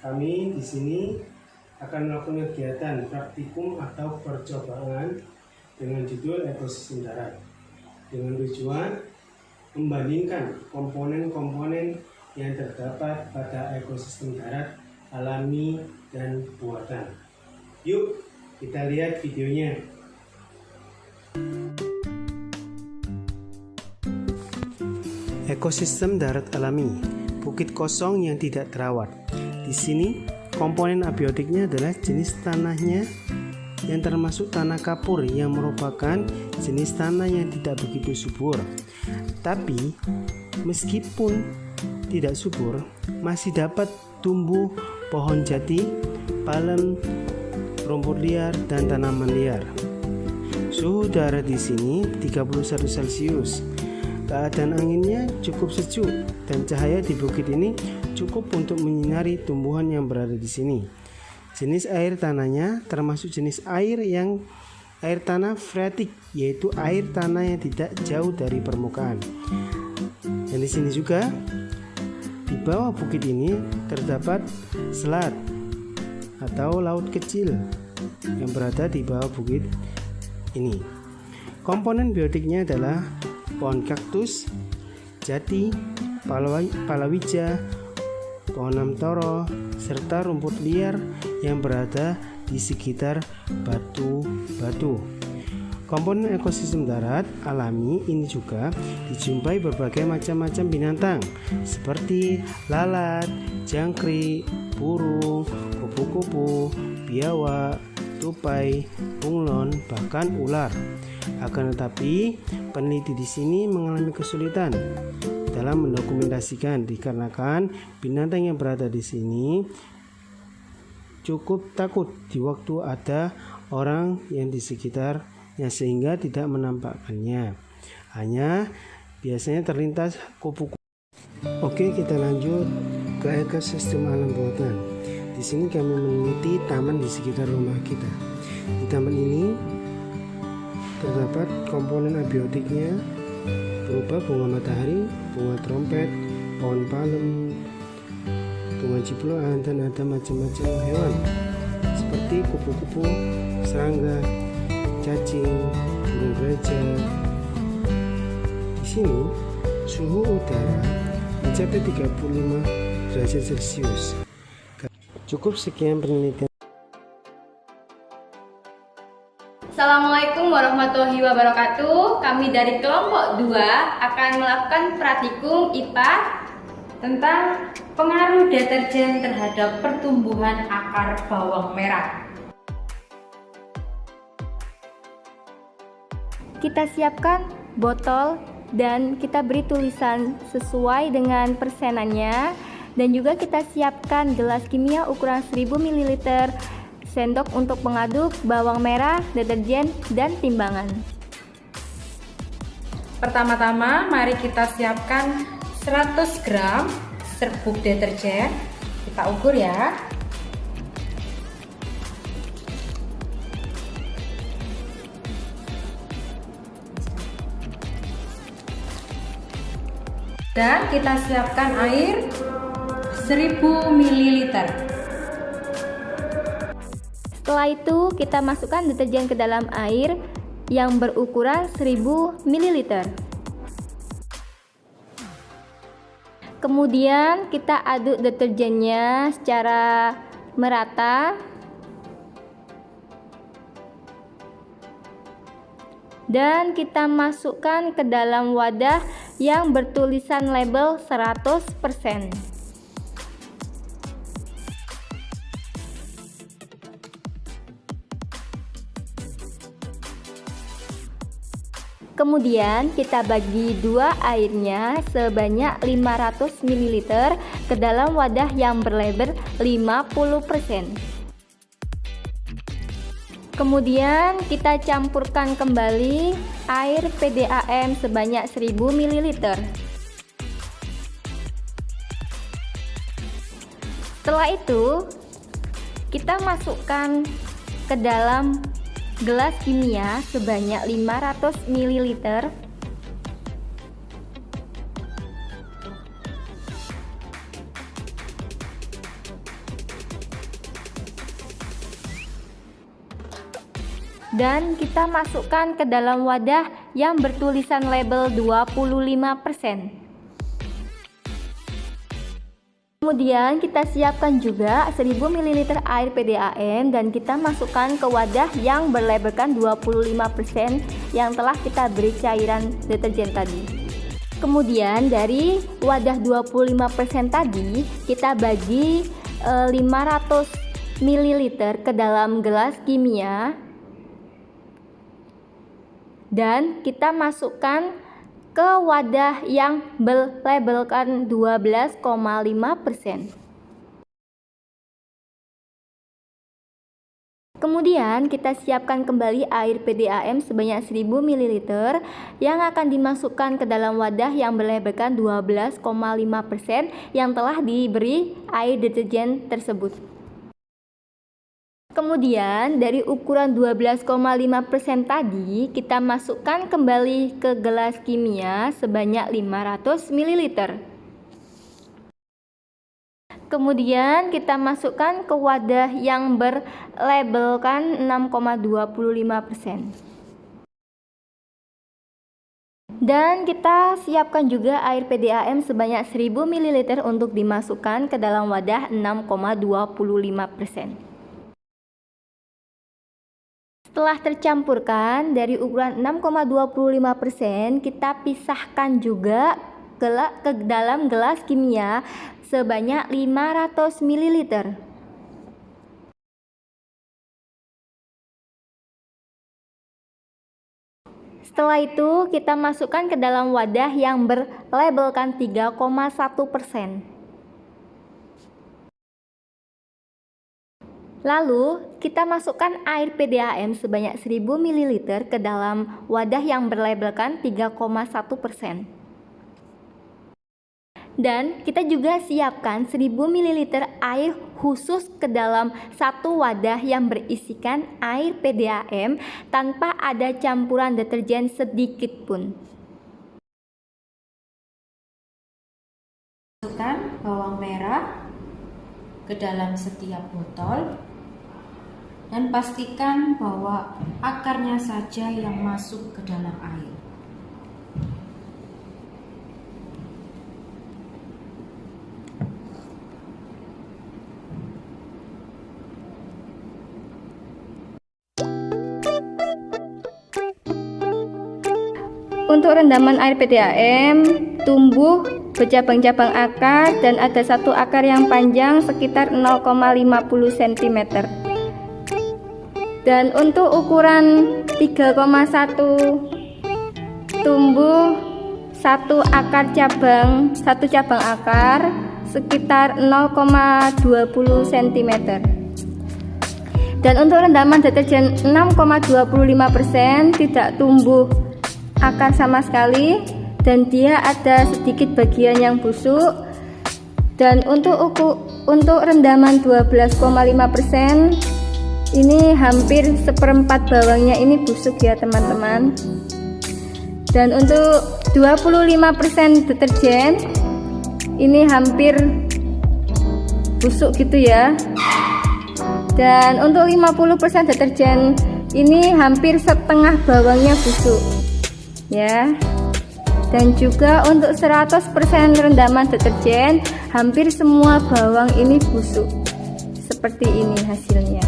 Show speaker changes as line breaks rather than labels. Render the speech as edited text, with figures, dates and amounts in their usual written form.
Kami di sini akan melakukan kegiatan praktikum atau percobaan dengan judul ekosistem darat, dengan tujuan membandingkan komponen-komponen yang terdapat pada ekosistem darat alami dan buatan. Yuk kita lihat videonya. Ekosistem darat alami, bukit kosong yang tidak terawat. Di sini komponen abiotiknya adalah jenis tanahnya yang termasuk tanah kapur yang merupakan jenis tanah yang tidak begitu subur. Tapi meskipun tidak subur, masih dapat tumbuh pohon jati, palem, rumput liar, dan tanaman liar. Suhu udara di sini 31 Celcius. Keadaan anginnya cukup sejuk dan cahaya di bukit ini cukup untuk menyinari tumbuhan yang berada di sini. Jenis air tanahnya termasuk jenis air tanah freatik, yaitu air tanah yang tidak jauh dari permukaan. Dan di sini juga di bawah bukit ini terdapat selat atau laut kecil yang berada di bawah bukit ini. Komponen biotiknya adalah pohon kaktus, jati, palawija, pohon amtoro, serta rumput liar yang berada di sekitar batu-batu. Komponen ekosistem darat alami ini juga dijumpai berbagai macam-macam binatang seperti lalat, jangkrik, burung, kupu-kupu, biawak, tupai, bunglon, bahkan ular. Akan tetapi, peneliti di sini mengalami kesulitan dalam mendokumentasikan dikarenakan binatang yang berada di sini cukup takut di waktu ada orang yang di sekitarnya sehingga tidak menampakkannya. Hanya biasanya terlintas kupu-kupu. Oke, kita lanjut ke ekosistem alam buatan. Di sini kami meneliti taman di sekitar rumah kita. Di taman ini terdapat komponen abiotiknya berupa bunga matahari, bunga trompet, pohon palem, bunga ciploan, dan ada macam-macam hewan seperti kupu-kupu, serangga, cacing, burung gajah. Di sini suhu udara mencapai 35 derajat Celcius. Cukup sekian penelitian.
Assalamualaikum warahmatullahi wabarakatuh. Kami dari kelompok 2 akan melakukan praktikum IPA tentang pengaruh deterjen terhadap pertumbuhan akar bawang merah. Kita siapkan botol dan kita beri tulisan sesuai dengan persenannya, dan juga kita siapkan gelas kimia ukuran 1000 ml, sendok untuk mengaduk bawang merah, deterjen, dan timbangan. Pertama-tama mari kita siapkan 100 gram serbuk deterjen. Kita ukur ya. Dan kita siapkan air 1000 ml. Setelah itu kita masukkan deterjen ke dalam air yang berukuran 1000 ml. Kemudian kita aduk deterjennya secara merata. Dan kita masukkan ke dalam wadah yang bertulisan label 100%. Kemudian kita bagi dua airnya sebanyak 500 ml ke dalam wadah yang berlabel 50%. Kemudian kita campurkan kembali air PDAM sebanyak 1000 ml. Setelah itu kita masukkan ke dalam gelas kimia sebanyak 500 ml. Dan kita masukkan ke dalam wadah yang bertulisan label 25%. Kemudian kita siapkan juga 1000 ml air PDAM dan kita masukkan ke wadah yang berlabelkan 25% yang telah kita beri cairan deterjen tadi. Kemudian dari wadah 25% tadi kita bagi 500 ml ke dalam gelas kimia dan kita masukkan ke wadah yang berlabelkan 12,5%. Kemudian kita siapkan kembali air PDAM sebanyak 1000 ml yang akan dimasukkan ke dalam wadah yang berlabelkan 12,5% yang telah diberi air deterjen tersebut. Kemudian dari ukuran 12,5% tadi kita masukkan kembali ke gelas kimia sebanyak 500 ml. Kemudian kita masukkan ke wadah yang berlabelkan 6,25%. Dan kita siapkan juga air PDAM sebanyak 1000 ml untuk dimasukkan ke dalam wadah 6,25%. Setelah tercampurkan dari ukuran 6,25%, kita pisahkan juga ke dalam gelas kimia sebanyak 500 ml. Setelah itu kita masukkan ke dalam wadah yang berlabelkan 3,1%. Lalu kita masukkan air PDAM sebanyak 1000 ml ke dalam wadah yang berlabelkan 3,1%. Dan kita juga siapkan 1000 ml air khusus ke dalam satu wadah yang berisikan air PDAM tanpa ada campuran deterjen sedikit pun.
Masukkan bawang merah ke dalam setiap botol dan pastikan bahwa akarnya saja yang masuk ke dalam air.
Untuk rendaman air PDAM tumbuh bercabang-cabang akar dan ada satu akar yang panjang sekitar 0,50 cm. Dan untuk ukuran 3,1 tumbuh satu cabang akar sekitar 0,20 cm. Dan untuk rendaman deterjen 6,25% tidak tumbuh akar sama sekali dan dia ada sedikit bagian yang busuk. Dan untuk rendaman 12,5% ini hampir seperempat bawangnya ini busuk ya teman-teman. Dan untuk 25% deterjen ini hampir busuk gitu ya. Dan untuk 50% deterjen ini hampir setengah bawangnya busuk ya. Dan juga untuk 100% rendaman deterjen hampir semua bawang ini busuk. Seperti ini hasilnya.